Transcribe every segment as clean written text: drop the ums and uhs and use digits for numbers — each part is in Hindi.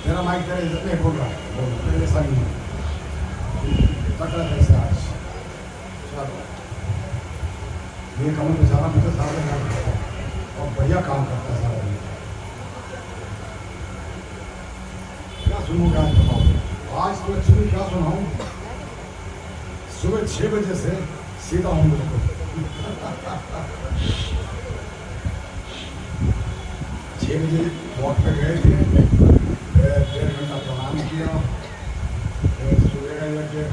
तेरा माइक तेरे इज्जत नहीं बोल रहा है, बोल तेरे जैसा नहीं है, पकड़ा कैसे आज। चलो ये कमल बेचारा मुझे सारा काम करता है और बढ़िया काम करता है सारा दिन। क्या सुनूंगा आज बताओ। आज तो एक्चुअली क्या सुनाऊं, सुबह 6 बजे से सीधा हूँ बिल्कुल 6 बजे वॉक पे गए थे, 1.5 घंटा प्रणाम किया, फिर सुबह का लेके,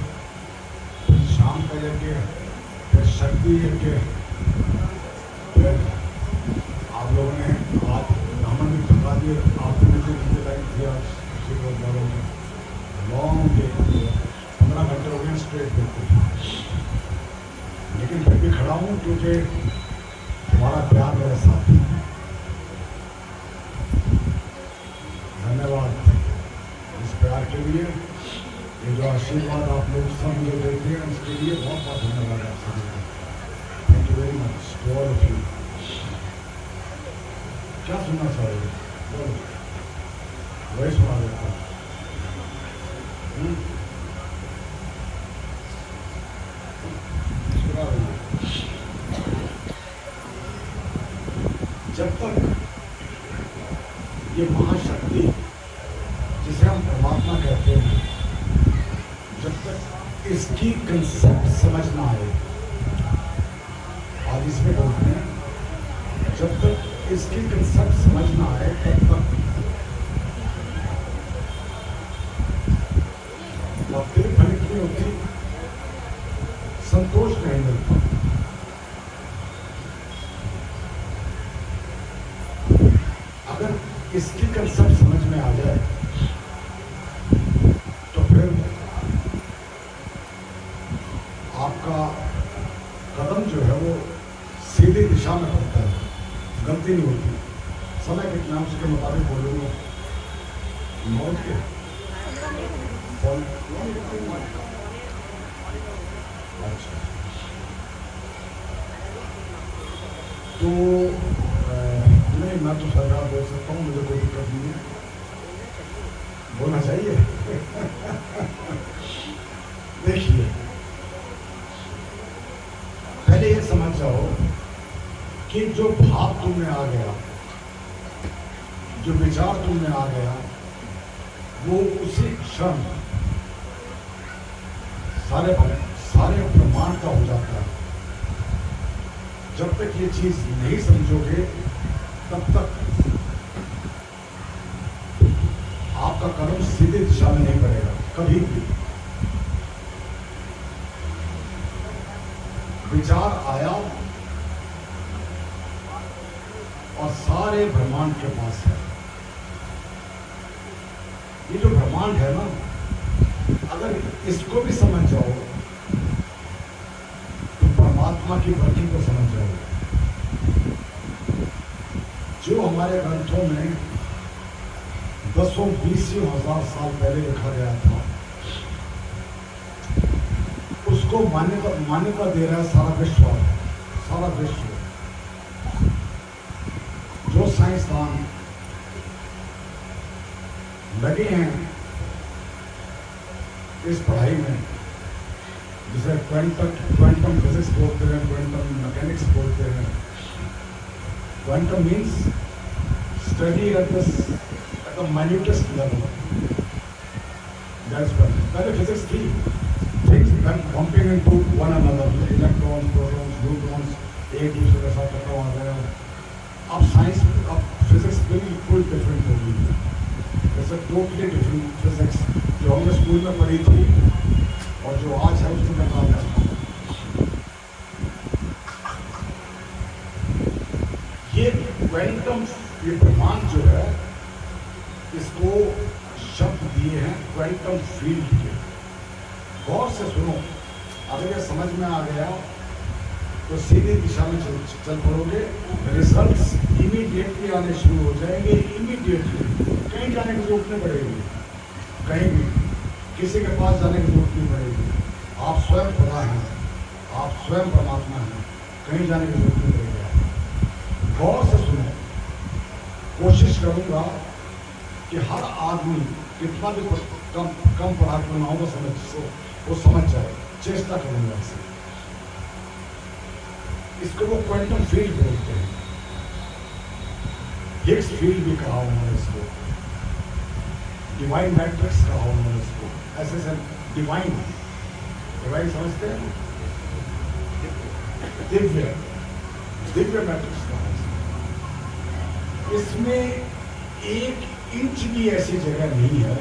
फिर शाम का लेके, फिर शक्ति लेके, फिर आप लोगों ने आज ब्राह्मण भी थका दिए, आपने मुझे लाइन दिया लॉन्ग डे 15 घंटे हो गए स्ट्रेट बिल्कुल, लेकिन फिर भी खड़ा हूँ क्योंकि तुम्हारा प्यार मेरे साथ है। धन्यवाद इस प्यार के लिए, ये जो आशीर्वाद आप लोग सब मुझे देते हैं उसके लिए बहुत बहुत धन्यवाद आप सभी का। Thank you very much to all of you. क्या सुनना चाहोगे बोलो, वही सुना देता हूँ। जब तक ये महाशक्ति जिसे हम परमात्मा कहते हैं, जब तक इसकी कंसेप्ट समझ ना आए, आज इसमें बोलते हैं जब तक इसकी कंसेप्ट समझ ना आए तब तक दिल फलित नहीं होती, संतोष नहीं मिलता। अगर इसकी कंसेप्ट समझ में आ जाए तो फिर आपका कदम जो है वो सीधी दिशा में बढ़ता है, गलती नहीं होती। समय के नाम के मुताबिक बोलूँगा, मौत के अच्छा तो नहीं, मैं तो सरकार बोल सकता हूँ, मुझे कोई दिक्कत नहीं है, बोलना चाहिए देखिए, पहले ये समझ जाओ कि जो भाव तुम में आ गया, जो विचार तुम में आ गया, वो उसी क्षण सारे ब्रह्मांड का हो जाता है। जब तक ये चीज नहीं समझोगे तब तक आपका कदम सीधे दिशा में नहीं बढ़ेगा कभी भी। विचार आया और सारे ब्रह्मांड के पास है। ये जो ब्रह्मांड है ना, अगर इसको भी समझ जाओ तो परमात्मा की वर्किंग को समझ जाओ। जो हमारे ग्रंथों में 10-20 हजार साल पहले लिखा गया था, उसको मान्यता दे रहा है सारा विश्व। जो साइंसदान लगे हैं इस पढ़ाई में, जिसे क्वांटम फिजिक्स बोलते हैं, क्वांटम मैकेनिक्स बोलते हैं। Quantum means study at the minutest level. That's what पहले फिजिक्स थी, things bumping into one another, electrons, protons, neutrons एक दूसरे के साथ टकराव आ गया। अब साइंस, अब फिजिक्स बिल्कुल डिफरेंट हो गई है। जैसे टोटली डिफरेंट फिजिक्स जो हमने स्कूल में पढ़ी थी और जो आज है उसमें मुकाबला। ये क्वांटम, ये ब्रह्मांड जो है, इसको शब्द दिए हैं क्वांटम फील्ड के। गौर से सुनो, अगर ये समझ में आ गया तो सीधी दिशा में चल पड़ोगे। रिजल्ट्स इमीडिएटली आने शुरू हो जाएंगे, इमीडिएटली। कहीं जाने की जरूरत नहीं पड़ेगी, कहीं भी किसी के पास जाने की जरूरत नहीं पड़ेगी। आप स्वयं खुदा हैं, आप स्वयं परमात्मा हैं, कहीं जाने की जरूरत नहीं पड़ेगी। गौर से सुनो, कोशिश करूंगा कि हर आदमी कितना भी कम पढ़ा क्यों ना हो वो समझ जाए, चेष्टा करूंगा इसे। इसको वो क्वांटम फील्ड बोलते हैं, हिग्स फील्ड भी कहा उन्होंने इसको, डिवाइन मैट्रिक्स कहा उन्होंने इसको, ऐसे डिवाइन समझते हैं, दिव्य मैट्रिक्स कहा। इसमें 1 इंच भी ऐसी जगह नहीं है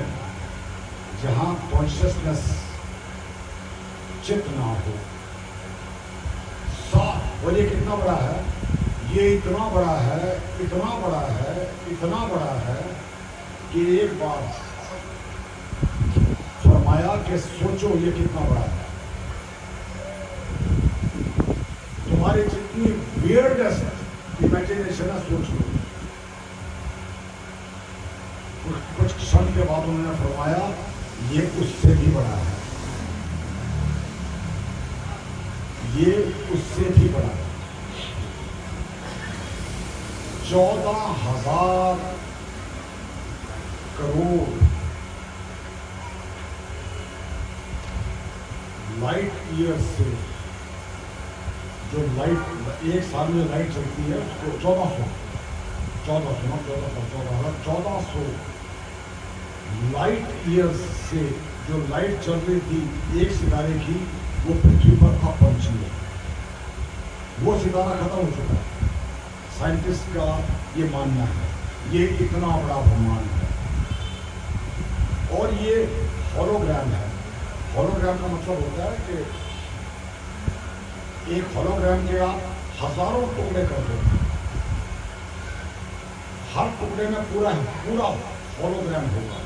जहां कॉन्शियसनेस चित ना हो। और ये कितना बड़ा है, ये इतना बड़ा है, इतना बड़ा है, इतना बड़ा है कि एक बार फरमाया कि सोचो ये कितना बड़ा है। तुम्हारी जितनी वियर्डेस्ट इमेजिनेशन है सोच लो। कुछ क्षण के बाद उन्होंने फरमाया ये उससे भी बड़ा है, ये उससे भी बड़ा है। 14,000 करोड़ लाइट ईयर से, जो लाइट एक साल में लाइट चलती है उसको 1400 लाइट ईयर्स से जो लाइट चल रही थी एक सितारे की, वो पृथ्वी पर अब पहुंची है। वो सितारा खत्म हो चुका है। साइंटिस्ट का ये मानना है, ये इतना बड़ा ब्रह्मांड है। और ये होलोग्राम है। होलोग्राम का मतलब होता है कि एक होलोग्राम के आप हजारों टुकड़े कर दो, हर टुकड़े में पूरा होलोग्राम होगा।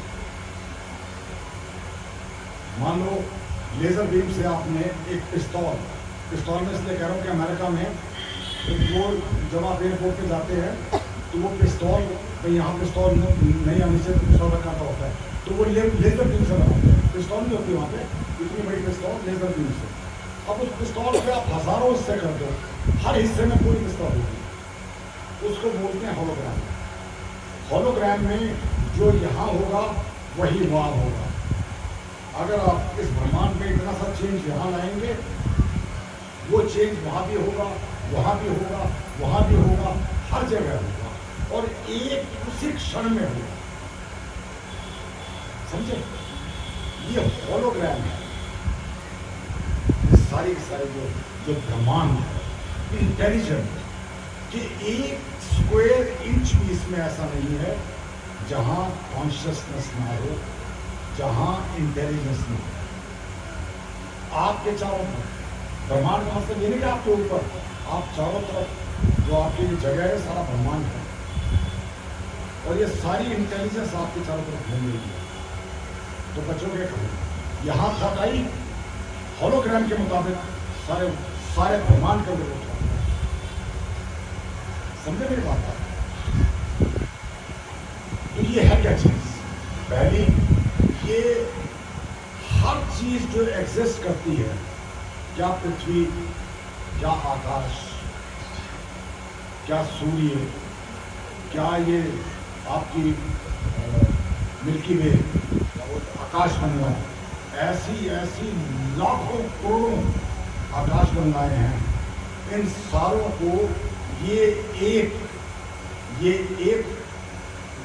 मान लो लेजर बीम से आपने एक पिस्तौल में इसलिए कह रहा हूँ कि अमेरिका में वो जब आप एयरपोर्ट पे जाते हैं तो वो पिस्तौल, यहाँ पिस्तौल नहीं आने से पिस्तौल रखा होता है, तो वो लेजर बीम से बनाते हैं। पिस्तौल नहीं होती वहाँ पे, इतनी बड़ी पिस्तौल लेजर बीम से। अब उस पिस्तौल पे आप हजारों हिस्से कर दो, हर हिस्से में पूरी पिस्तौल होगी, उसको बोलते हैं होलोग्राम। होलोग्राम में जो यहाँ होगा वही वहाँ होगा। अगर आप इस ब्रह्मांड में इतना सा चेंज यहाँ लाएंगे, वो चेंज वहाँ भी होगा, वहाँ भी होगा, वहाँ भी होगा, हर जगह होगा, और एक उसी क्षण में होगा। समझे? ये होलोग्राम है। सारी जो ब्रह्मांड है इंटेलिजेंट, कि 1 स्क्वायर इंच भी इसमें ऐसा नहीं है जहां कॉन्शियसनेस ना हो, जहां इंटेलिजेंस ना हो। आपके चारों तरफ ब्रह्मांड का मतलब ये नहीं कि आपके ऊपर, आप चारों तरफ जो आपकी जगह है सारा ब्रह्मांड है, और ये सारी इंटेलिजेंस आपके चारों तरफ घूम रही है। तो बचोगे कभी? यहाँ तक आई होलोग्राम के मुताबिक सारे ब्रह्मांड का विरोध होता है। समझे मेरी बात? तो ये है क्या चीज? पहली, ये हर चीज जो एग्जिस्ट करती है, क्या पृथ्वी, क्या आकाश, क्या सूर्य, क्या ये आपकी मिल्की वे, आकाश गंगा, ऐसी लाखों करोड़ों आकाश गंगाएं हैं। इन सारों को ये एक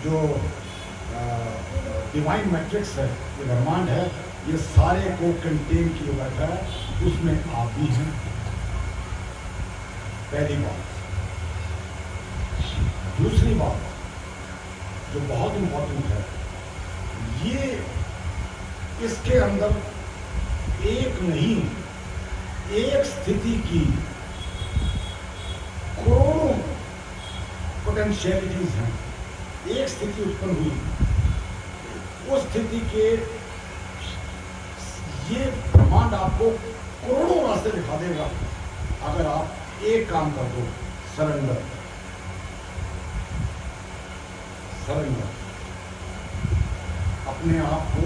जो डिवाइन मैट्रिक्स है, ये ब्रह्मांड है, ये सारे को कंटेन किए बैठा है, उसमें आप भी हैं। पहली बात। दूसरी बात जो बहुत इंपॉर्टेंट है, ये इसके अंदर एक नहीं, एक स्थिति की करोड़ों पोटेंशियलिटीज हैं। एक स्थिति उत्पन्न हुई, उस स्थिति के ये ब्रह्मांड आपको करोड़ों रास्ते दिखा देगा अगर आप एक काम कर दो, सरेंडर। अपने आप को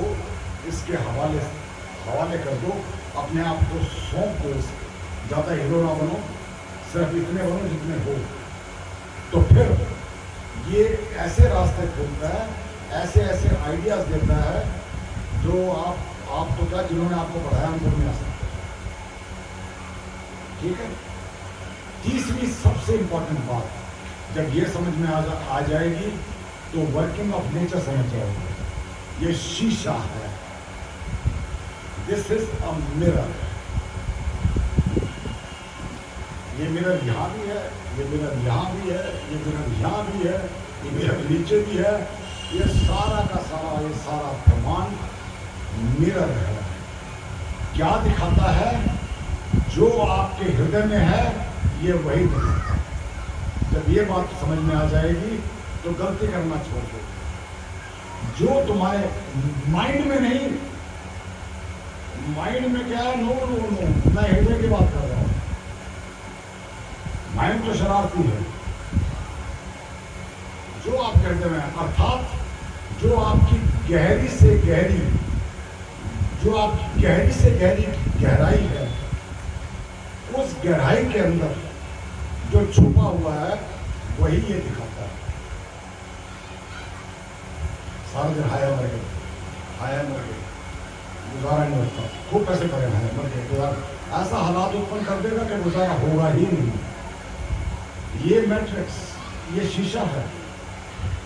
इसके हवाले कर दो, अपने आप को सौंप दो। ज़्यादा हीरो ना बनो, सिर्फ इतने बनो जितने हो। तो फिर ये ऐसे रास्ते खोलता है, ऐसे ऐसे आइडियाज देता है जो आप तो क्या, जिन्होंने आपको पढ़ाया उनको नहीं आ सकते। ठीक है। तीसरी सबसे इंपॉर्टेंट बात, जब ये समझ में आ जाएगी तो वर्किंग ऑफ नेचर समझ जाओगे। ये शीशा है, दिस इज अ मिरर। ये मिरर यहाँ भी है, ये मिरर यहाँ भी है, ये मिरर यहाँ भी है, ये मिरर नीचे भी है। ये सारा का सारा, ये सारा ब्रह्मांड मिरर है। क्या दिखाता है? जो आपके हृदय में है ये वही दिखाता है। जब ये बात समझ में आ जाएगी तो गलती करना छोड़ दो। जो तुम्हारे माइंड में नहीं, माइंड में क्या है? नो नो नो, मैं हृदय की बात कर रहा हूं। माइंड तो शरारती है। जो आप कहते हैं, अर्थात जो आपकी गहरी से गहरी, जो आपकी गहरी से गहरी गहराई है, उस गहराई के अंदर जो छुपा हुआ है वही ये दिखाता है। सारे दिन हाया मर गए, हाया मर गए, गुजारा नहीं होता, खूब पैसे करे हाया मर गए, गुजारा। ऐसा हालात उत्पन्न कर देगा कि गुजारा होगा ही नहीं। ये मैट्रिक्स, ये शीशा है।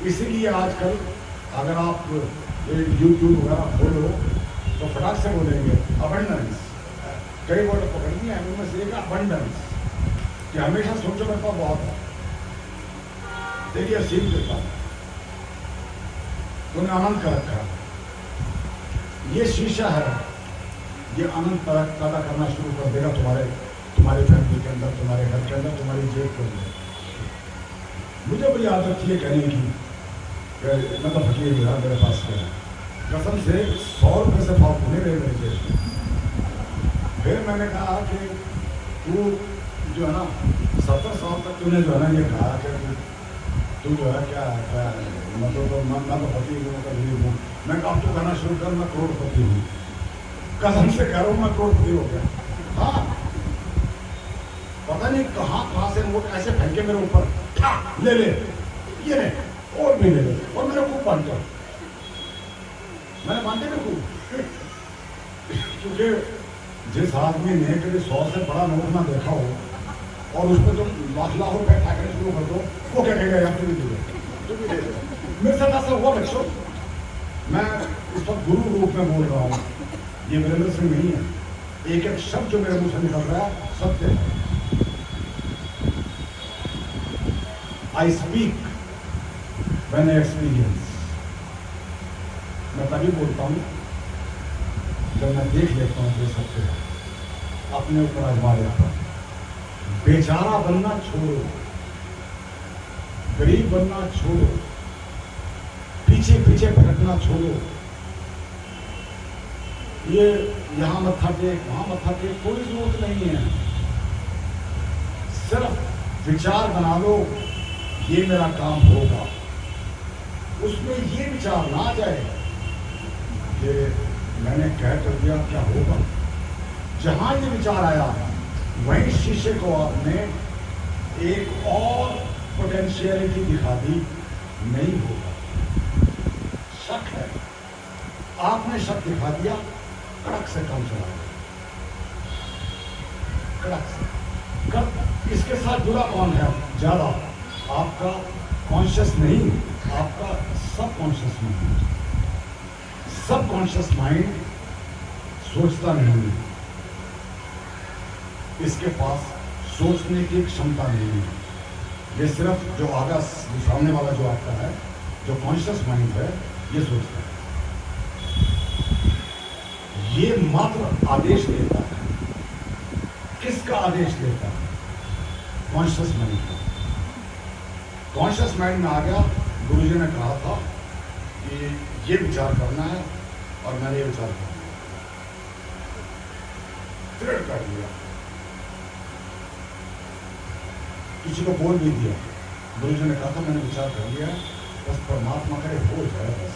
इसीलिए आजकल अगर आप यूट्यूब वगैरह खोलो तो फटाक से बोलेंगे अबंडेंस। कई वर्ड पकड़नी है, उनमें से एक अबंडेंस, कि हमेशा सोचो मेरे पास बहुत है। देखिए सीख देता हूं, तूने अनंत का रखा है। ये शीशा है, ये अनंत पैदा करना शुरू कर देगा तुम्हारे फैमिली के अंदर, तुम्हारे घर के अंदर, तुम्हारी जेब के अंदर। मुझे बड़ी आदत थी कहने की, मैं तो फकीर मिला मेरे पास के कसम से 100 रुपये से फालतू नहीं रहे मेरे जेब में। फिर मैंने कहा कि तू जो है ना 70 साल तक तूने जो है ना ये कहा कि तू जो है क्या मैं तो फकीर हूँ, गरीब हूँ। मैं अब तो कहना शुरू कर, मैं करोड़पति हूँ। कसम से कह रहा हूँ मैं करोड़पति हो गया। हाँ, पता नहीं कहाँ से नोट ऐसे फेंके मेरे ऊपर, ले ले, ये ले, और भी ले ले, और मेरे खूब बांटा। मैंने बांटे में खूब, क्योंकि जिस आदमी ने कभी 100 से बड़ा नोट ना देखा हो और उस पर तुम लाख रुपए फेंकने शुरू कर दो, वो क्या कहेगा यार तुम भी दे दो। मेरे साथ ऐसा हुआ बच्चों। मैं इस वक्त गुरु रूप में बोल रहा हूँ, ये मेरे मुंह से नहीं है, एक एक शब्द जो मेरे मुंह से निकल रहा है सत्य है। I speak when I experience. मैं तभी बोलता हूँ जब मैं देख लेता हूँ, ये सत्य है, अपने ऊपर आजमा लेता हूँ। बेचारा बनना छोड़ो, गरीब बनना छोड़ो, पीछे पीछे भटकना छोड़ो। ये यहां मत्था टेक, वहां मत्था टेक, कोई जरूरत नहीं है। सिर्फ विचार बना लो, ये मेरा काम होगा। उसमें ये विचार ना आ जाए कि मैंने कह कर दिया क्या होगा। जहां ये विचार आया वहीं शीशे को आपने एक और पोटेंशियलिटी दिखा दी, नहीं होगा। शक है, आपने शक दिखा दिया, कड़क से काम चला गया, कड़क से। इसके साथ जुड़ा कौन है ज्यादा? आपका कॉन्शियस नहीं, आपका सबकॉन्शियस माइंड। सबकॉन्शियस माइंड सोचता नहीं, इसके पास सोचने की क्षमता नहीं है। ये सिर्फ जो आगा सामने वाला जो आपका है, जो कॉन्शियस माइंड है, ये सोचता है। ये मात्र आदेश देता है। किसका आदेश देता है? कॉन्शियस माइंड का। कॉन्शियस माइंड में आ गया, गुरुजी ने कहा था कि ये विचार करना है और मैंने ये विचार करना है, दृढ़ कर दिया। किसी को बोल भी दिया, गुरुजी ने कहा था मैंने विचार कर लिया, बस परमात्मा करे हो जाए, बस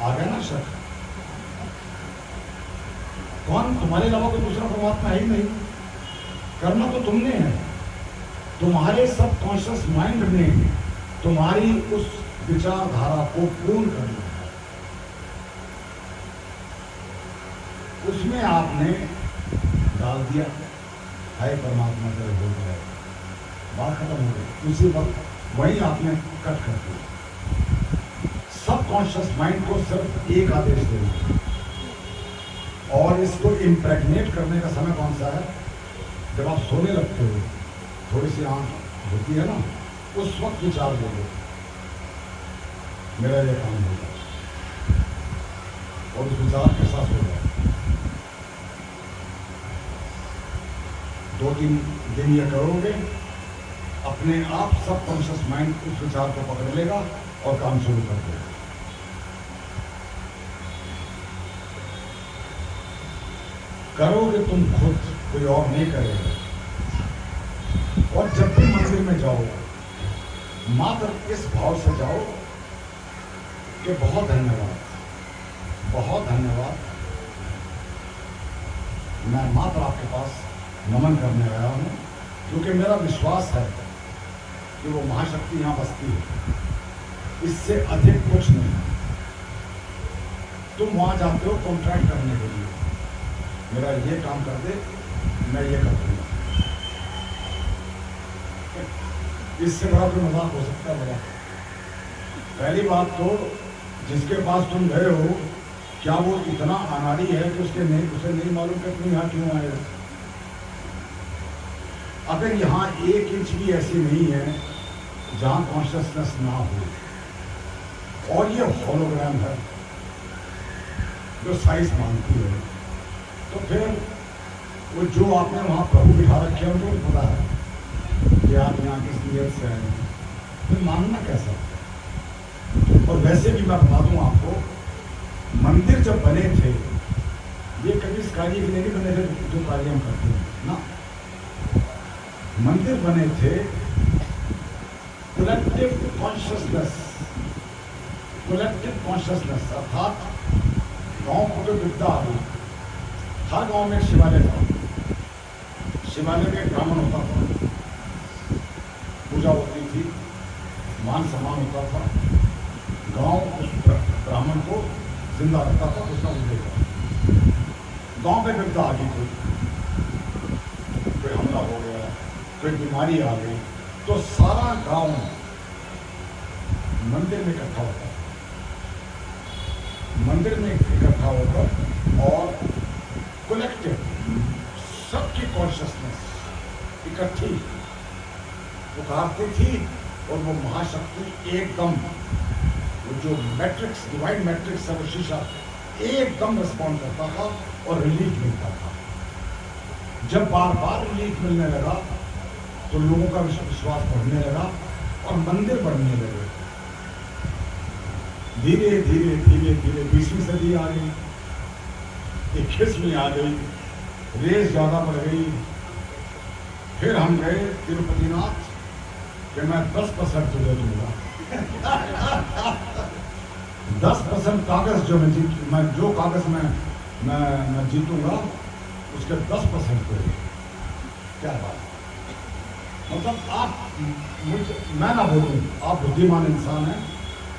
आ गया ना शक। कौन? तुम्हारे अलावा कोई दूसरा परमात्मा है ही नहीं। करना तो तुमने है, तुम्हारे सबकॉन्शियस माइंड ने तुम्हारी उस विचारधारा को पूर्ण करना है। उसमें आपने डाल दिया है परमात्मा तेरे बोल रहा है, बात खत्म हो गई। उसी वक्त वही आपने कट कर दिया। सबकॉन्शियस माइंड को सिर्फ एक आदेश देना, और इसको इम्प्रेगनेट करने का समय कौन सा है? जब आप सोने लगते हो, थोड़ी सी आंख होती है ना, उस वक्त विचार दे दो मेरा ये काम होगा, और उस विचार के साथ हो जाए। 2-3 दिन ये करोगे, अपने आप सबकॉन्शियस माइंड उस विचार को पकड़ लेगा और काम शुरू कर देगा। करोगे तुम खुद, कोई और नहीं करेगा। और जब भी मंदिर में जाओ, मात्र इस भाव से जाओ कि बहुत धन्यवाद, बहुत धन्यवाद, मैं मात्र आपके पास नमन करने आया हूं, क्योंकि मेरा विश्वास है कि वो महाशक्ति यहां बसती है। इससे अधिक कुछ नहीं। तुम वहां जाते हो कॉन्ट्रैक्ट करने के लिए, मेरा ये काम कर दे, मैं ये कर दूंगा। इससे बड़ा कोई मजाक हो सकता है? बड़ा पहली बात तो, जिसके पास तुम गए हो, क्या वो इतना अनाड़ी है कि उसे नहीं मालूम कि तुम यहाँ क्यों आए हो? अगर यहाँ 1 इंच भी ऐसी नहीं है जहाँ कॉन्शियसनेस ना हो, और ये होलोग्राम है जो साइज मांगती है, तो फिर वो जो आपने वहाँ प्रभु बिठा रखे हैं उनको पता है कि आप यहाँ किस नियत से आए, फिर मांगना कैसा? और वैसे भी मैं बता दूँ आपको, मंदिर जब बने थे, ये कभी इस कार्य के लिए नहीं बने थे जो कार्य हम करते हैं ना। मंदिर बने थे कलेक्टिव कॉन्शियसनेस, अर्थात गांव को जो विद्या आ गई, हर गांव में शिवालय था, शिवालय में ब्राह्मण होता था, पूजा होती थी, मान सम्मान होता था, गांव उस ब्राह्मण को जिंदा रखता था, उसका उद्देश्य था। गांव में विपदा आ गई, कोई हमला हो गया, कोई बीमारी आ गई, तो सारा गांव मंदिर में इकट्ठा होता, मंदिर में इकट्ठा होकर और कलेक्टिव सबकी कॉन्शियसनेस इकट्ठी पुकारती थी, और वो महाशक्ति एकदम, वो जो मैट्रिक्स, डिवाइन मैट्रिक्स है, वो शीशा एकदम रिस्पॉन्ड करता था और रिलीफ मिलता था। जब बार बार रिलीफ मिलने लगा तो लोगों का विश्वास बढ़ने लगा और मंदिर बढ़ने लगे। धीरे धीरे धीरे धीरे 20वीं सदी आ गई, 21वीं आ गई, रेस ज़्यादा बढ़ गई। फिर हम गए तिरुपतिनाथ कि मैं 10% तुझे दूंगा 10% कागज जो मैं जो कागज मैं जीतूंगा उसके 10% को। क्या बात, मतलब आप मैं ना बोलूं, आप बुद्धिमान इंसान हैं,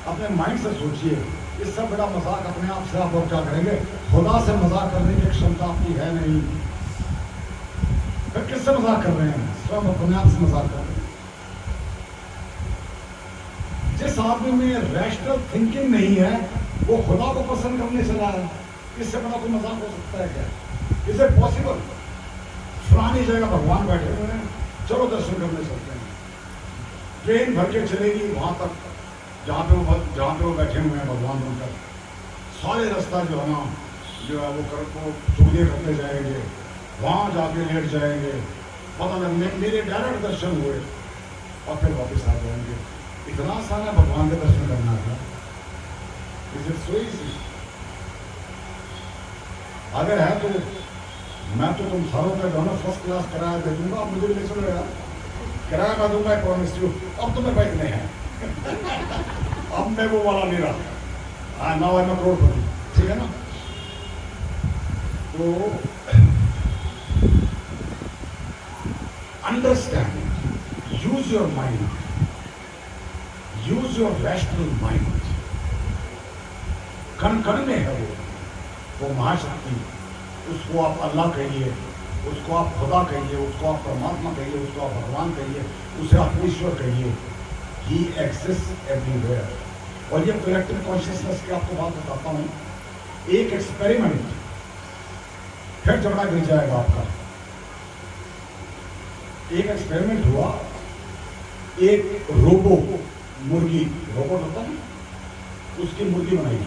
अपने माइंड से सोचिए, इससे बड़ा मजाक अपने आप से आप और क्या करेंगे? खुदा से मजाक करने की क्षमता आपकी है नहीं, फिर किससे मजाक कर रहे हैं? स्वयं अपने आप से मजाक कर रहे हैं। जिस आदमी में रैशनल थिंकिंग नहीं है वो खुदा को पसंद करने चला है, इससे बड़ा कोई मजाक हो सकता है क्या? Is it possible? फलानी जगह भगवान बैठे हुए हैं, चलो दर्शन करने चलते हैं। ट्रेन भर के चलेगी वहां तक जहाँ पे वो बैठे हुए हैं भगवान बनकर, सारे रास्ता जो है ना, जो है वो चूड़िए करते जाएंगे, वहां जाके लेट जाएंगे, पता नहीं मेरे डायरेक्ट दर्शन हुए और फिर वापस आ जाएंगे। इतना आसान है भगवान के दर्शन करना था? Is it so easy? अगर है तो मैं तो तुम सारों का दोनों फर्स्ट क्लास किराया दे दूंगा, आप मुझे ले चलो यार, किराया मैं दूंगा, प्रॉमिस यू। अब तुम्हें बाइक नहीं है अब मैं वो वाला नहीं रहा, नाउ आई एम करोड़पति, ठीक है ना? तो understand, use your mind, use your rational mind. कण कण में है वो महाशक्ति। उसको आप अल्लाह कहिए, उसको आप खुदा कहिए, उसको आप परमात्मा कहिए, उसको आप भगवान कहिए, उसे आप ईश्वर कहिए। ही एग्जिस्ट एवरीवेयर। और ये कलेक्टिव कॉन्शियसनेस की आपको बात बताता हूँ। एक एक्सपेरिमेंट, फिर झगड़ा गिर जाएगा आपका। एक एक्सपेरिमेंट हुआ, एक रोबो मुर्गी, रोबोट होता है, उसकी मुर्गी बनाई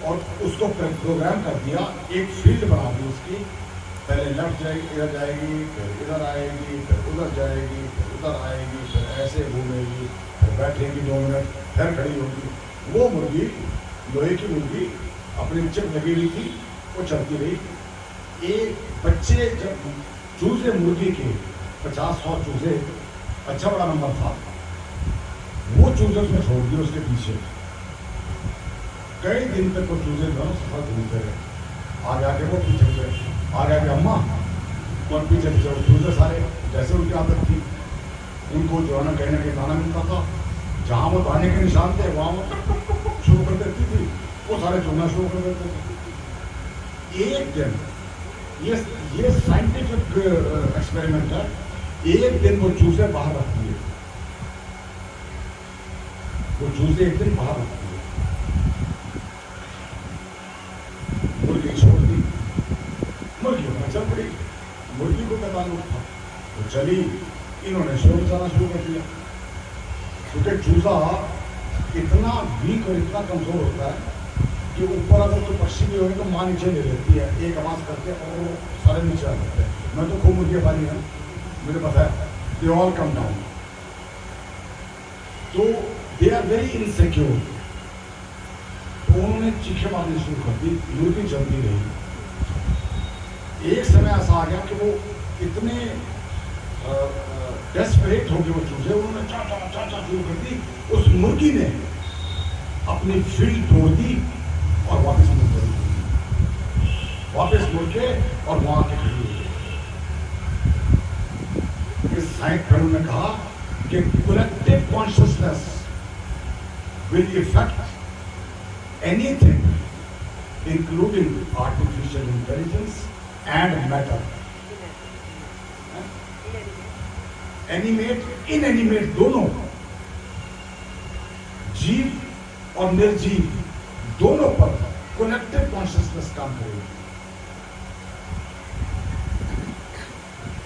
और उसको प्रोग्राम कर दिया। एक फील्ड बना दी उसकी, पहले लेफ्ट जाएगी, इधर जाएगी, फिर इधर आएगी, फिर उधर जाएगी, फिर उधर आएगी, फिर ऐसे घूमेगी, फिर बैठेगी 2 मिनट, फिर खड़ी होगी। वो मुर्गी, लोहे की मुर्गी, अपनी चिप लगी हुई थी, वो चलती रही। एक बच्चे जब चूजे मुर्गी के 50-100 चूजे, अच्छा बड़ा नंबर था, वो चूजे उसमें छोड़ दिए उसके पीछे। कई दिन तक वो चूजे दोनों सफर घूमते रहे। आगे आगे वो पीछे गए, आगे आगे अम्मा और पीछे पीछे वो चूजे सारे। जैसे उनकी आदत थी, उनको जो है ना कहीं ना कहीं दाना मिलता था, जहाँ वो दाने के निशान थे वहाँ वो शुरू कर देती थी, वो सारे चुनना शुरू कर देते थे। एक दिन ये साइंटिफिक एक्सपेरिमेंट है। एक दिन वो चूजे बाहर रखती है, वो चूजे एक दिन बाहर रखती है, मुर्गी छोड़ दी, मुर्गी अपना चल पड़ी। मुर्गी को पता नहीं था, वो चली, इन्होंने शोर मचाना शुरू कर दिया। क्योंकि चूजा इतना वीक और इतना कमजोर होता है कि ऊपर अगर कोई पक्षी भी होगी तो माँ नीचे ले लेती है, एक आवाज करके और वो सारे नीचे आ जाते हैं। मैं तो खूब मुर्गी पाली है, मुझे पता है, दे ऑल कम डाउन। तो दे आर वेरी इनसिक्योर। तो उन्होंने चीखें मारनी शुरू कर दी, मुर्गी चलती रही। एक समय ऐसा आ गया कि वो इतने डेस्परेट हो गए वो चूजे, उन्होंने चा चा चा चा शुरू कर दी। उस मुर्गी ने अपनी फील्ड तोड़ दी और वापस मुड़ गई, वापस मुड़ के और वहां के खड़ी हो गई। इस साइंटिस्ट ने कहा कि collective consciousness will effect anything including artificial intelligence and matter. Animate, inanimate दोनों, जीव और निर्जीव दोनों पर कलेक्टिव कॉन्शियसनेस काम करेगी।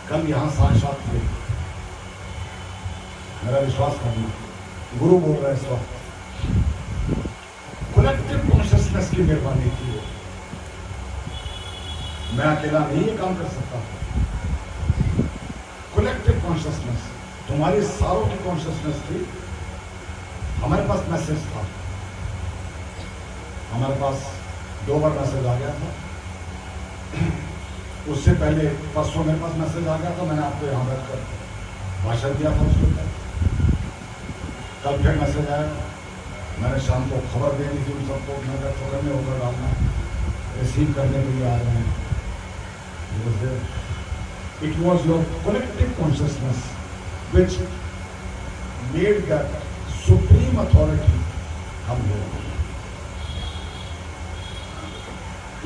कल यहां साक्षात थे, मेरा विश्वास करना, गुरु बोल रहे इस वक्त, कलेक्टिव कॉन्शियसनेस की मेहरबानी थी वो। मैं अकेला नहीं ये काम कर सकता। कलेक्टिव कॉन्शियसनेस, तुम्हारी सारों की कॉन्शियसनेस थी। हमारे पास मैसेज था, हमारे पास 2 बार मैसेज आ गया था। उससे पहले परसों मेरे पास मैसेज आ गया था, मैंने आपको यहाँ बैठकर भाषण दिया था उसके ऊपर। कल फिर मैसेज आया, मैंने शाम को खबर दे दी थी उन सबको, मैं थोड़ा में होकर डालना, रिसीव करने के लिए आ रहे हैं। It was your collective consciousness which made that supreme authority come here.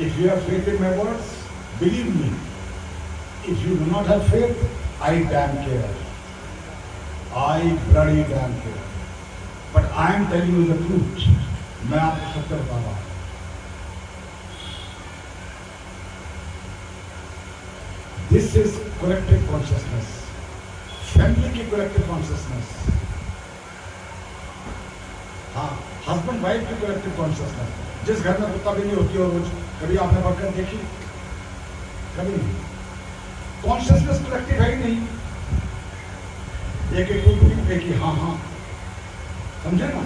If you have faith in my words, believe me. If you do not have faith, I damn care. I bloody damn care. But I am telling you the truth. मैं आपको सत्य बता रहा हूँ। This is collective consciousness. Family की collective consciousness. हाँ, husband wife की collective consciousness. जिस घर में कुत्ता बिल्ली होती है और रोज, कभी आपने बरकत देखी? कभी नहीं। Consciousness collective है ही नहीं। एक एक ही हाँ हाँ, समझे ना?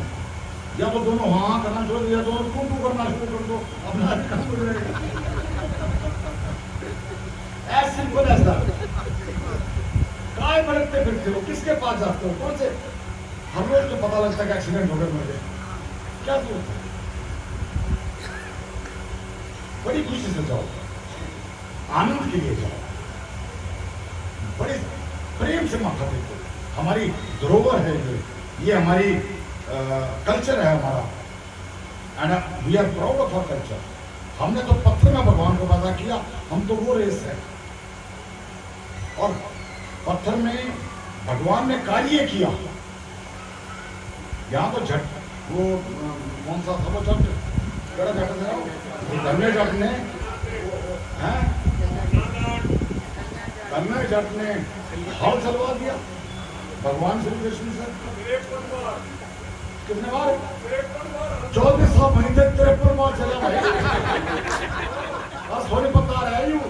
या तो दोनों हाँ हाँ करना छोड़ दो, या दोनों टू करना शुरू कर दो, अपना काम हो जाएगा। As simple as that. काय भटकते फिरते हो, किसके पास जाते हो, कौन से? हर रोज तो पता लगता है कि एक्सीडेंट हो गया मुझे, क्या सोचते हो? बड़ी खुशी से जाओ, आनंद के लिए जाओ, बड़े प्रेम से माथा टेको, हमारी धरोहर है ये हमारी कल्चर है हमारा, and we are proud of our culture. हमने तो पत्थर में भगवान को पैदा किया, हम तो वो रेस है। और पत्थर में भगवान ने कार्य किया। यहाँ तो झट वो कौन सा था वो झट कड़ा झट धन्य झट ने धन्य झट ने हल चलवा दिया भगवान श्री कृष्ण से। कितने बार? 14 महीने 53 बार चला भाई। और सोनीपत आ रहा है यूं,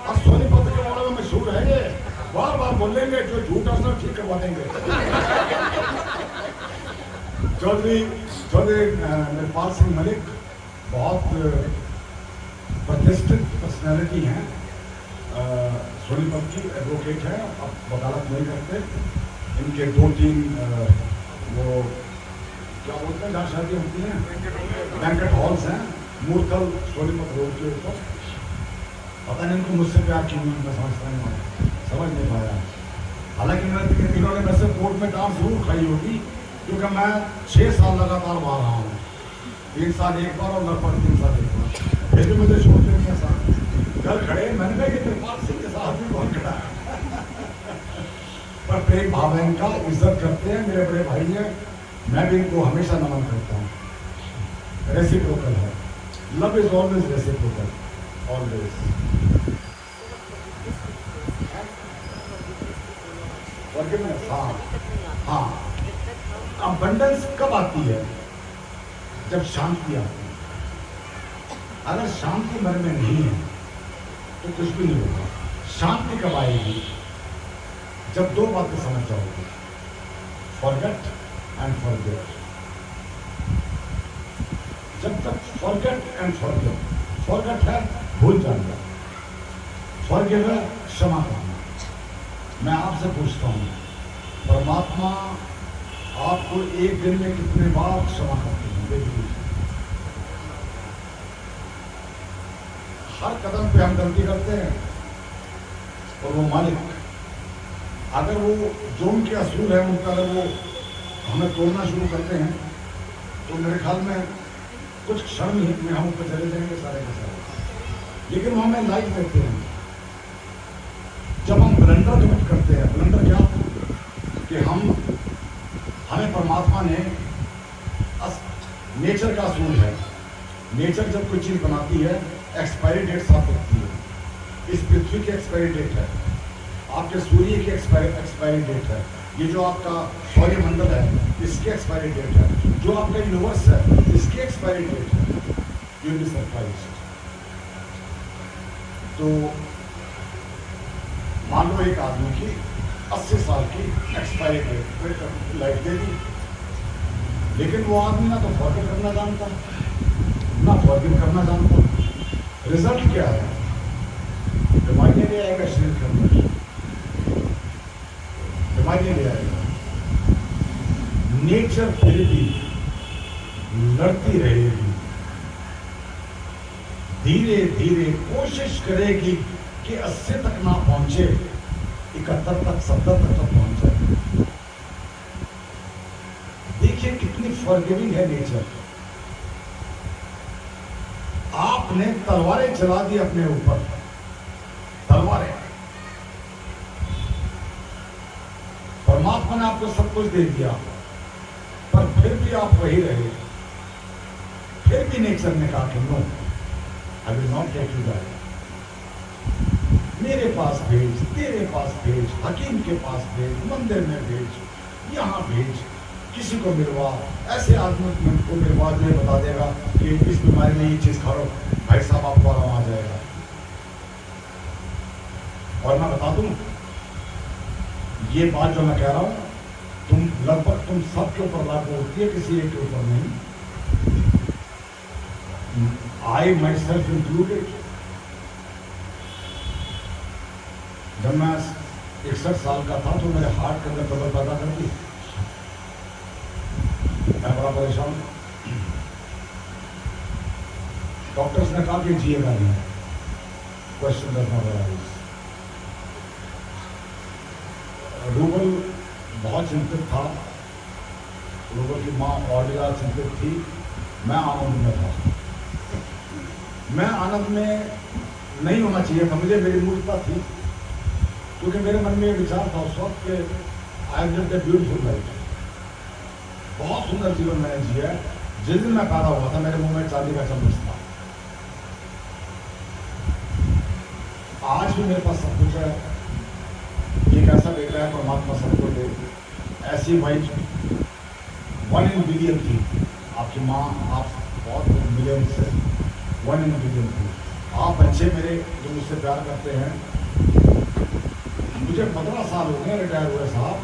और सोनीपत के बारे में मशहूर है ये, बार बार बोलेंगे, जो झूठा सब ठीक करवा देंगे। चौधरी निर्पाल सिंह मलिक बहुत प्रतिष्ठित पर्सनैलिटी हैं, सोनीपत की एडवोकेट है, अब वकालत नहीं करते। इनके 2-3 वो क्या बोलते हैं जहाँ शादी होती है, बैंकेट हॉल्स हैं मूर्थल सोनीपत रोड के ऊपर। पता नहीं इनको मुझसे प्यार क्यों, मैं समझ नहीं पाया। हालांकि इन्होंने वैसे कोर्ट में डांस जरूर खाई होगी, क्योंकि मैं 6 साल लगातार वहाँ रहा हूँ, 3 साल एक बार और लगभग 3 साल एक बार, फिर भी मुझे छोड़ते नहीं है साथ। कल खड़े मैंने कहा कि निर्पाल सिंह के साथ भी बहुत खड़ा है। पर प्रेम भाव इनका इज्जत करते हैं, मेरे बड़े भाई हैं, मैं भी इनको हमेशा नमन करता हूँ। रेसिप्रोकल है, love is always reciprocal, always. हाँ हाँ, अबंडेंस कब आती है? जब शांति आती है। अगर शांति मन में नहीं है तो कुछ भी नहीं होगा। शांति कब आएगी? जब 2 बातें समझ जाओगे, फॉरगेट एंड फॉरगेट। जब तक फॉरगेट एंड फॉरगेट, फॉरगेट है भूल जाना, फॉरगिव है क्षमा करना। मैं आपसे पूछता हूँ, परमात्मा आपको एक दिन में कितने बार क्षमा करते हैं? देखिए, हर कदम पे हम गलती करते हैं, और वो मालिक अगर वो जो उनके असूल है उनका अगर वो हमें तोड़ना शुरू करते हैं, तो मेरे ख्याल में कुछ क्षण में हम ऊपर चले जाएंगे सारे के सारे। लेकिन वो हमें लाइफ देते हैं। जब हम ब्लंडर कमिट करते हैं, ब्लंडर क्या कि हमें परमात्मा ने नेचर का असूल है, नेचर जब कोई चीज बनाती है एक्सपायरी डेट साथ रखती है। इस पृथ्वी की एक्सपायरी डेट है, आपके सूर्य की एक्सपायरी डेट है, ये जो आपका सौरमंडल है इसकी एक्सपायरी डेट है, जो आपका यूनिवर्स है इसकी एक्सपायरी डेट है। You be surprised. तो मान लो एक आदमी की 80 साल की एक्सपायरी डेट लाइफ दे दी, लेकिन वो आदमी ना तो फॉरगिव करना जानता ना फॉरगिव करना जानता। रिजल्ट क्या है? बीमारी ले आएगा शरीर के अंदर, बीमारी ले आएगा। नेचर फिर भी लड़ती रहेगी, धीरे धीरे कोशिश करेगी कि 80 तक ना पहुंचे, 71 तक 70 तक पहुंच जाए। देखिए कितनी फॉरगिविंग है नेचर। आपने तलवारें चला दी अपने ऊपर, तलवारें। परमात्मा ने आपको सब कुछ दे दिया, पर फिर भी आप वही रहे। फिर भी नेचर ने कहा कि no, I will not take you that. मेरे पास भेज, तेरे पास भेज, हकीम के पास भेज, मंदिर में भेज, यहाँ भेज, किसी को मिलवा, ऐसे आदमी को मिलवा जो बता देगा कि इस बीमारी में ये चीज खा लो, भाई साहब आपको आराम आ जाएगा। और मैं बता दूं, ये बात जो मैं कह रहा हूं तुम लगभग तुम सबके ऊपर लागू होती है, किसी एक के ऊपर नहीं। आई माई सेल्फ इंक्लूडेड। जब मैं 61 साल का था तो मेरे हार्ट के अंदर ट्रबल पैदा कर दी, मैं बड़ा परेशान। डॉक्टर्स ने कहा कि जिएगा नहीं, क्वेश्चन डज नॉट अराइज। चिंतित था, लोगों की माँ और ज़्यादा चिंतित थी, मैं आनंद में था। मैं आनंद में नहीं होना चाहिए था, मुझे मेरी मूर्खता थी, क्योंकि मेरे मन में विचार था उस वक्त कि I lived a beautiful life, बहुत सुंदर जीवन मैंने जिया है। जिस दिन मैं पैदा हुआ था मेरे मुंह में चांदी का चम्मच था। आज भी मेरे पास सब कुछ है, एक ऐसा बेटा है परमात्मा सबको दे, ऐसी वाइफ 1 in billion थी, आपकी माँ आप बहुत मिलियन से 1 in billion थी। आप बच्चे मेरे जो मुझसे प्यार करते हैं, मुझे 15 साल हो गए रिटायर हुए साहब,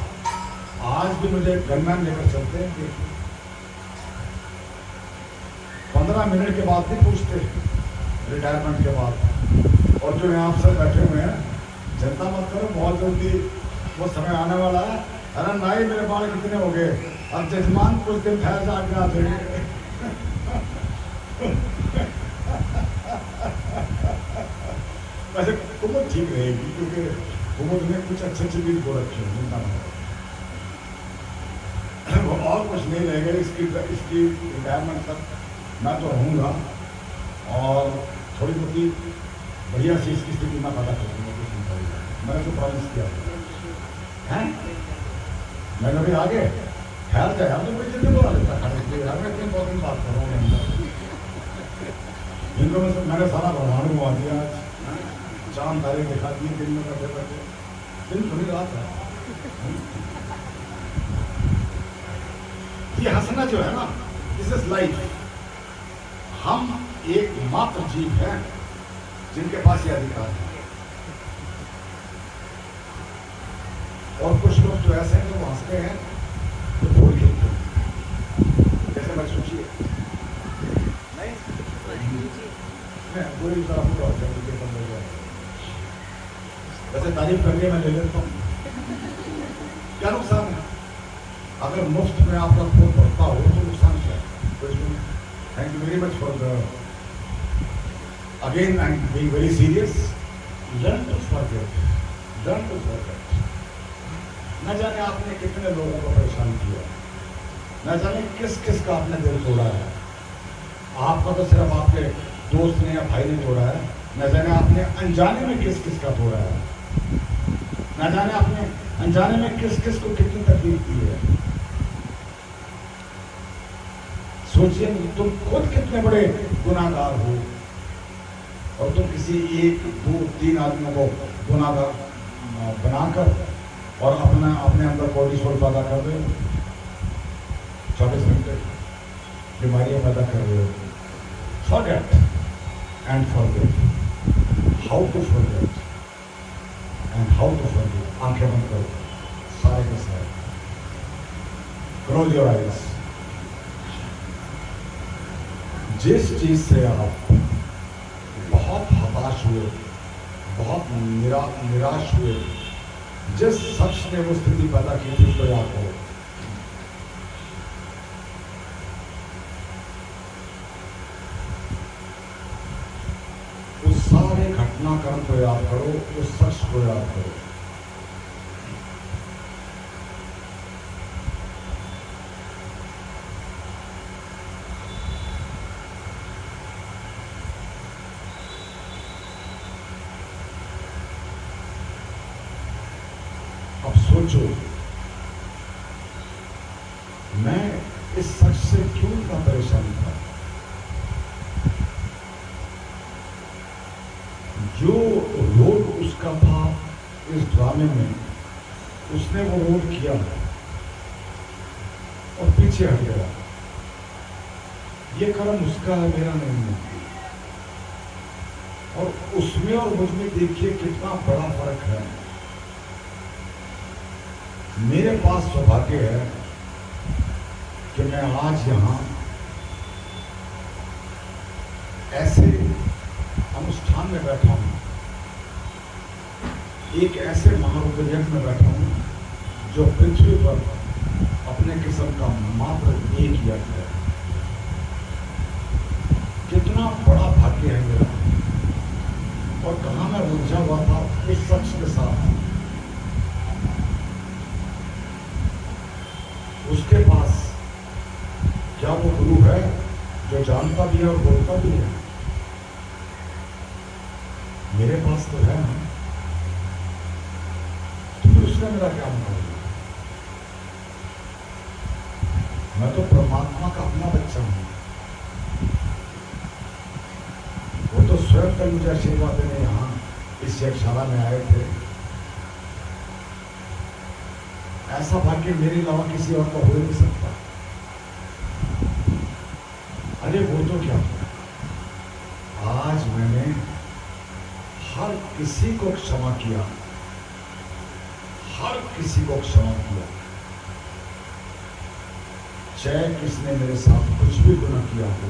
आज भी मुझे गनमैन लेकर चलते हैं कि 15 मिनट के बाद भी पूछते रिटायरमेंट के बाद। और जो यहाँ से बैठे हुए हैं, चिंता मत करो, बहुत जल्दी वो समय आने वाला है। अरे भाई मेरे बाल कितने हो गए, अब जजमान कुछ दिन ठहर जाके आ जाएंगे। वैसे कुमुद ठीक रहेगी, क्योंकि कुमुद में कुछ अच्छे अच्छे भी हो रखे हैं, चिंता मत करो। वो और कुछ नहीं रहेगा इसकी रिटायरमेंट तक मैं तो रहूँगा, और थोड़ी बहुत बढ़िया सी इसकी स्थिति मैं पता कर दूँगा, कुछ नहीं करेगा। मैंने तो प्रॉमिस किया है, मैंने अभी आगे ख्याल का यार तो कोई जल्दी बोला लेता है यार, मैं इतनी बहुत दिन बात कर रहा हूँ इनको में से मैंने सारा ब्रह्मांड घुमा दिया, चांद तारे दिखा दिए दिन में करते करते, दिन थोड़ी रात है। ये हंसना जो है ना, दिस इज लाइफ। हम एकमात्र जीव हैं जिनके पास ये अधिकार है, और कुछ लोग तो ऐसे हैं जो हंसते हैं तो बोल खेलते हैं, जैसे मैं सोचिए नहीं पूरी तरह पूरा हो जाए, वैसे तारीफ करके मैं ले लेता हूँ, क्या नुकसान है? अगर मुफ्त में आपका खून बढ़ता हो तो नुकसान क्या है? तो इसमें thank you very much for the again I am being very serious, learn to forget, learn to forget. न जाने आपने कितने लोगों को परेशान किया, न जाने किस किस का आपने दिल तोड़ा है। आपका तो सिर्फ आपके दोस्त ने या भाई ने तोड़ा है, न जाने आपने अनजाने में किस किस का तोड़ा है, न जाने आपने अनजाने में किस किस को कितनी तकलीफ दी है। सोचिए तुम खुद कितने बड़े गुनाहगार हो, और तुम किसी 1, 2, 3 आदमियों को गुनाहगार बनाकर और अपने अंदर कोर्टिसोल पैदा कर रहे हो, 24 घंटे बीमारियां पैदा कर रहे हो। Forget and forget, how to forget and how to forget. आंखें बंद करो सारे के सारे, क्लोज योर आइज। जिस चीज से आप बहुत हताश हुए, बहुत निराश हुए, जिस शख्स ने वो स्थिति पैदा की थी उसको याद करो। उस सारे घटनाक्रम को याद करो, उस शख्स को याद करो। अब सोचो, मैं इस शख्स से क्यों इतना परेशान था? जो रोल उसका था इस ड्रामे में, उसने वो रोल किया और पीछे हट गया। ये कर्म उसका है, मेरा नहीं है। और उसमें और मुझ में देखिए कितना बड़ा फर्क है। मेरे पास सौभाग्य है कि मैं आज यहाँ ऐसे अनुष्ठान में बैठा हूँ, एक ऐसे महाउपदेश में बैठा हूँ जो पृथ्वी पर अपने किस्म का मात्र एक यज्ञ है। कितना बड़ा भाग्य है मेरा। और कहाँ मैं उलझा हुआ था इस शख्स के साथ, उसके पास क्या वो गुरु है जो जानता भी है और बोलता भी है? मेरे पास तो है ना, तो उसने मेरा क्या मतलब? मैं तो परमात्मा का अपना बच्चा हूं। वो तो स्वयं कल मुझे आशीर्वाद देने यहां इस यज्ञशाला में आए थे। ऐसा भाग्य मेरे अलावा किसी और का हो नहीं सकता। अरे वो तो क्या, आज मैंने हर किसी को क्षमा किया, हर किसी को क्षमा किया। चाहे किसने मेरे साथ कुछ भी गुनाह किया हो,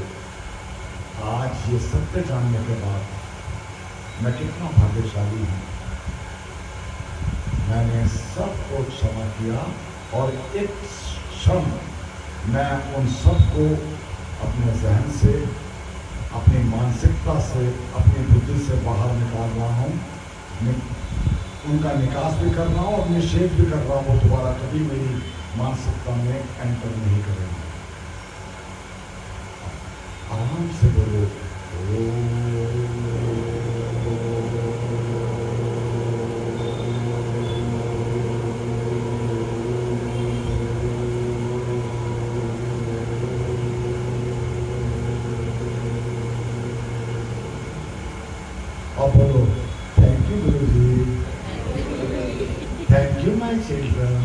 आज ये सत्य जानने के बाद मैं कितना भाग्यशाली हूं। मैंने सबको क्षमा किया और एक क्षण मैं उन सबको अपने जहन से, अपनी मानसिकता से, अपनी बुद्धि से बाहर निकाल रहा हूं। उनका निकास भी कर रहा हूं और निषेध भी कर रहा हूं। वो दोबारा कभी मेरी मानसिकता में एंटर नहीं करेंगे। आराम से बोलो और बोलो thank you Guru ji, thank you my children.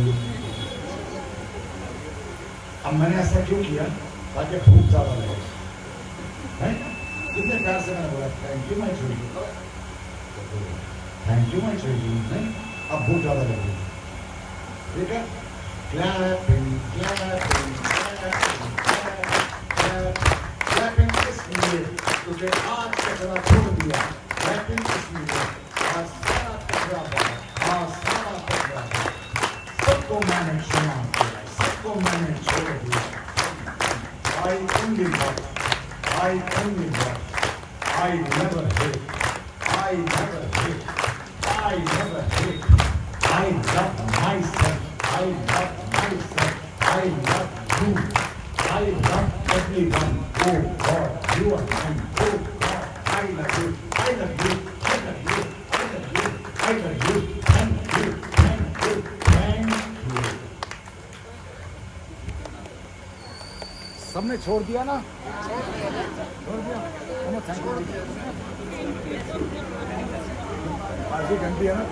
अब मैंने ऐसा क्यों किया? ताकि भूख ज्यादा लगे। कितने प्यार से मैंने बोला thank you my children, thank you my children. अब भूख ज्यादा लगी, ठीक है? क्लैपिंग क्लैपिंग क्लैपिंग इसलिए क्योंकि आज कचरा छोड़ दिया। क्लैपिंग इसलिए आज सारा कचरा बाहर, आज सारा कचरा सबको मैंने क्षमा किया, सबको मैंने छोड़ दिया। I only love, I only love, I never hate, I never hate, I never hate. I love myself, I love myself, I love you, I love everyone. Oh God, you are mine. Oh God, I love you, I love you, I love you, I love you, I love you. Thank you, thank you, thank you. सबने छोड़ दिया ना? छोड़ दिया? Thank you. आधी घंटी है ना?